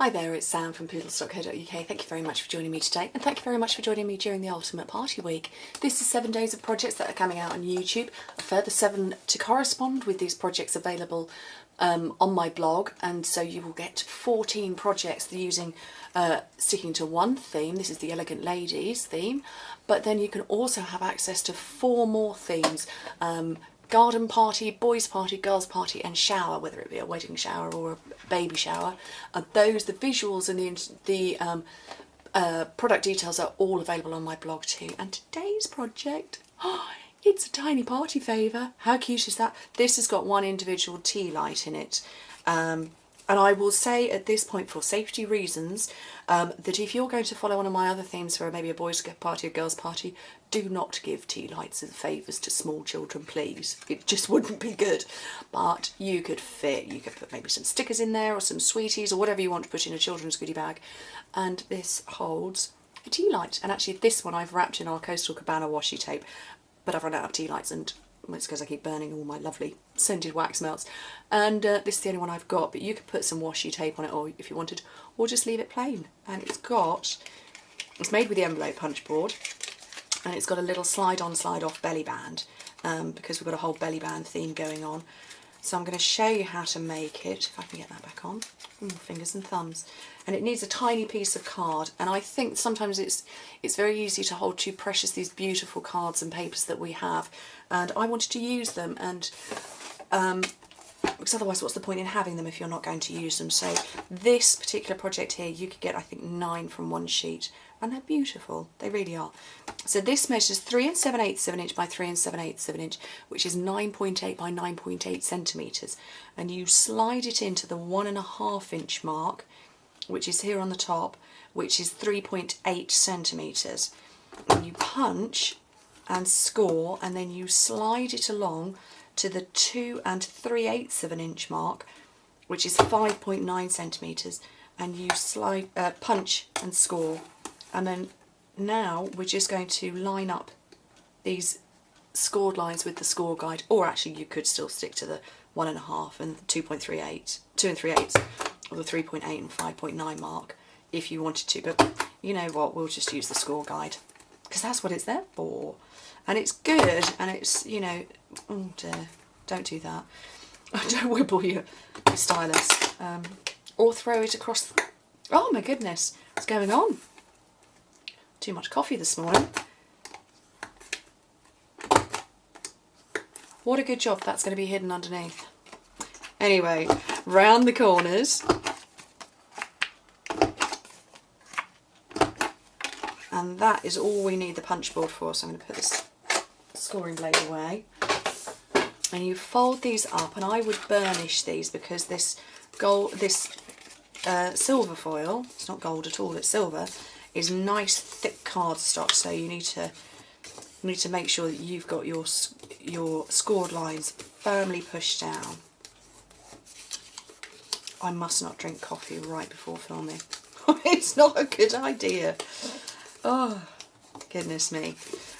Hi there, it's Sam from Pootles.co.uk. Thank you very much for joining me today, and thank you very much for joining me during the Ultimate Party Week. This is 7 days of projects that are coming out on YouTube, a further 7 to correspond with these projects available on my blog, and so you will get 14 projects using sticking to one theme. This is the Elegant Ladies theme, but then you can also have access to 4 more themes. Garden party, boys party, girls party and shower, whether it be a wedding shower or a baby shower. The visuals and the product details are all available on my blog too. And today's project, it's a tiny party favour. How cute is that? This has got one individual tea light in it. And I will say at this point, for safety reasons, that if you're going to follow one of my other themes for maybe a boys party or girls party, do not give tea lights as favours to small children, please. It just wouldn't be good. But you could put maybe some stickers in there or some sweeties or whatever you want to put in a children's goodie bag. And this holds a tea light. And actually this one I've wrapped in our Coastal Cabana washi tape, but I've run out of tea lights and it's because I keep burning all my lovely scented wax melts. And this is the only one I've got, but you could put some washi tape on it, or if you wanted, or just leave it plain. And it's made with the envelope punch board, and it's got a little slide on, slide off belly band, because we've got a whole belly band theme going on. So I'm going to show you how to make it, if I can get that back on. Fingers and thumbs. And it needs a tiny piece of card, and I think sometimes it's very easy to hold too precious these beautiful cards and papers that we have, and I wanted to use them, and because otherwise what's the point in having them if you're not going to use them. So this particular project here, you could get I think 9 from one sheet, and they're beautiful, they really are. So this measures 3 7/8 of an inch by 3 7/8 of an inch, which is 9.8 by 9.8 centimetres, and you slide it into the 1.5 inch mark, which is here on the top, which is 3.8 centimetres. And you punch and score, and then you slide it along to the 2 3/8 of an inch mark, which is 5.9 centimetres, and you punch and score. And then now we're just going to line up these scored lines with the score guide, or actually you could still stick to the 1.5 and the 2.38, 2 3/8, or the 3.8 and 5.9 mark if you wanted to, but you know what, we'll just use the score guide because that's what it's there for. And it's good, and it's, you know, oh dear, don't do that. Don't wibble your stylus, or throw it across. Oh my goodness, what's going on? Too much coffee this morning. What a good job that's going to be hidden underneath. Anyway, round the corners. And that is all we need the punch board for, so I'm going to put this scoring blade away. And you fold these up, and I would burnish these because this silver foil, it's not gold at all, it's silver, is nice thick cardstock, so you need to make sure that you've got your scored lines firmly pushed down. I must not drink coffee right before filming. It's not a good idea. Oh, goodness me.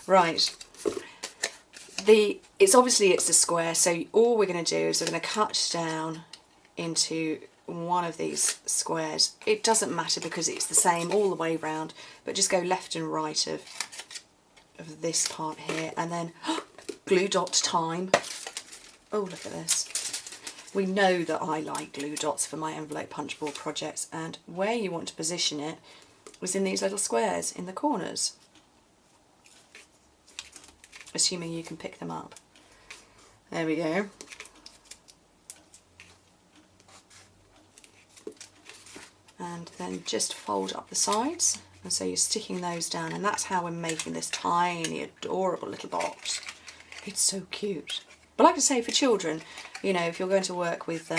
Right. It's a square, so all we're going to do is we're going to cut down into one of these squares. It doesn't matter because it's the same all the way round, but just go left and right of this part here, and then glue dot time. Oh, look at this. We know that I like glue dots for my envelope punch board projects, and where you want to position it is in these little squares in the corners, assuming you can pick them up. There we go. And then just fold up the sides, and so you're sticking those down, and that's how we're making this tiny adorable little box. It's so cute. But like I say, for children, you know, if you're going to work with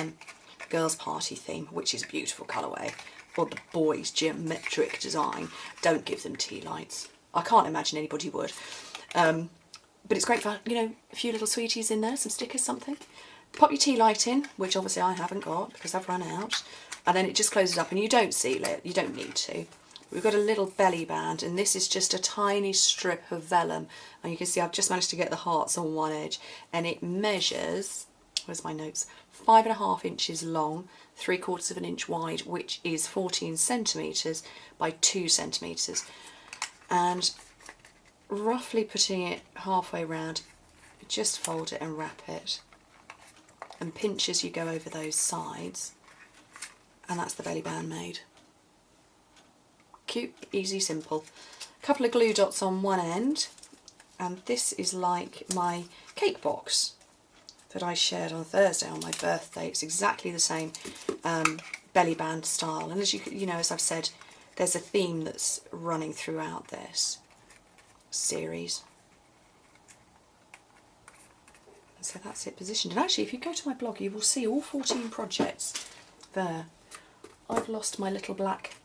girls party theme, which is a beautiful colourway, or the boys geometric design, don't give them tea lights. I can't imagine anybody would. But it's great for, you know, a few little sweeties in there, some stickers, something. Pop your tea light in, which obviously I haven't got because I've run out, and then it just closes up, and you don't seal it, you don't need to. We've got a little belly band, and this is just a tiny strip of vellum, and you can see I've just managed to get the hearts on one edge, and it measures where's my notes, 5.5 inches long, 3/4 of an inch wide, which is 14 centimetres by 2 centimetres. And roughly putting it halfway round, just fold it and wrap it and pinch as you go over those sides, and that's the belly band made. Cute, easy, simple. A couple of glue dots on one end, and this is like my cake box that I shared on Thursday on my birthday. It's exactly the same belly band style, and as you know, as I've said, there's a theme that's running throughout this series. So that's it positioned. And actually, if you go to my blog, you will see all 14 projects there. I've lost my little black,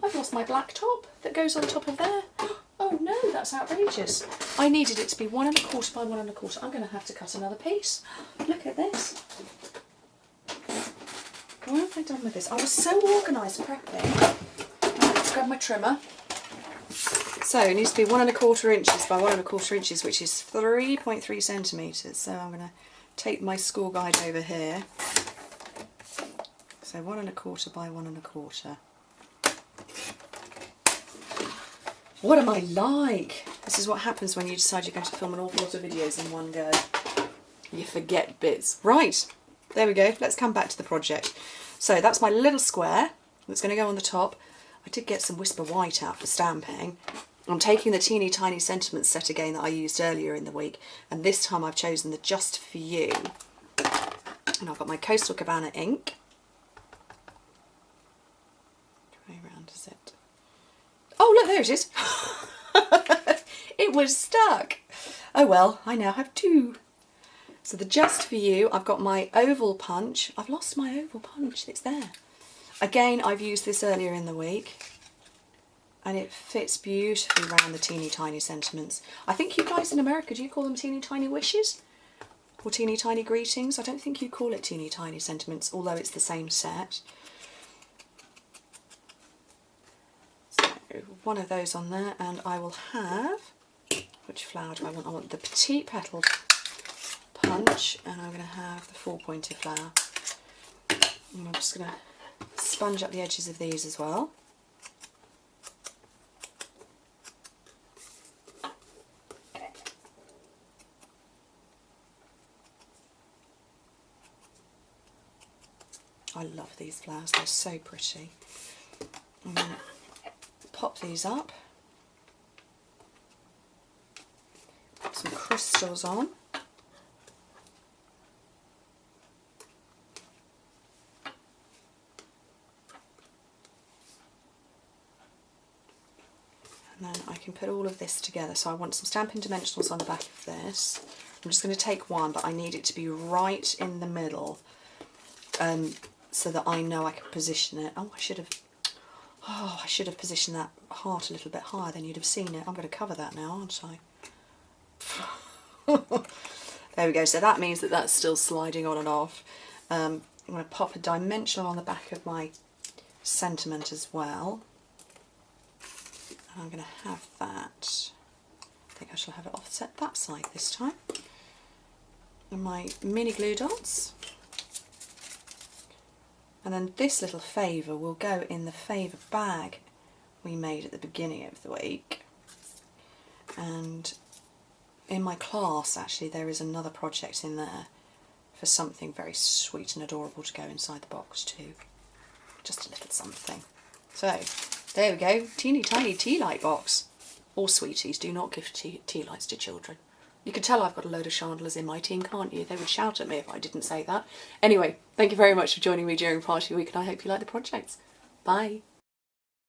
I've lost my black top that goes on top of there. Oh no, that's outrageous. I needed it to be 1 1/4 by 1 1/4. I'm going to have to cut another piece. Look at this. What have I done with this? I was so organised prepping. Right, let's grab my trimmer. So it needs to be 1 1/4 inches by 1 1/4 inches, which is 3.3 centimetres. So I'm going to take my school guide over here. So 1 1/4 by 1 1/4. What am I like? This is what happens when you decide you're going to film an awful lot of videos in one go. You forget bits. Right, there we go. Let's come back to the project. So that's my little square that's going to go on the top. I did get some Whisper White out for stamping. I'm taking the teeny tiny sentiment set again that I used earlier in the week, and this time I've chosen the Just For You. And I've got my Coastal Cabana ink. How round is it? Oh look, there it is. It was stuck. Oh well, I now have 2. So the Just For You, I've got my oval punch. I've lost my oval punch, it's there. Again, I've used this earlier in the week, and it fits beautifully around the teeny tiny sentiments. I think you guys in America, do you call them teeny tiny wishes? Or teeny tiny greetings? I don't think you call it teeny tiny sentiments, although it's the same set. So one of those on there, and I will have, which flower do I want? I want the petite petaled punch, and I'm going to have the 4-pointed flower. And I'm just going to sponge up the edges of these as well. I love these flowers, they're so pretty. I'm going to pop these up, put some crystals on. And then I can put all of this together. So I want some Stampin' Dimensionals on the back of this. I'm just going to take one, but I need it to be right in the middle, so that I know I can position it. Oh, I should have positioned that heart a little bit higher, then you'd have seen it. I'm going to cover that now, aren't I? There we go. So that means that that's still sliding on and off. I'm going to pop a dimensional on the back of my sentiment as well. I'm going to have that, I think I shall have it offset that side this time. And my mini glue dots. And then this little favour will go in the favour bag we made at the beginning of the week. And in my class, actually, there is another project in there for something very sweet and adorable to go inside the box too. Just a little something. So, there we go, teeny tiny tea light box. Or sweeties, do not give tea lights to children. You can tell I've got a load of chandeliers in my team, can't you? They would shout at me if I didn't say that. Anyway, thank you very much for joining me during Party Week, and I hope you like the projects. Bye.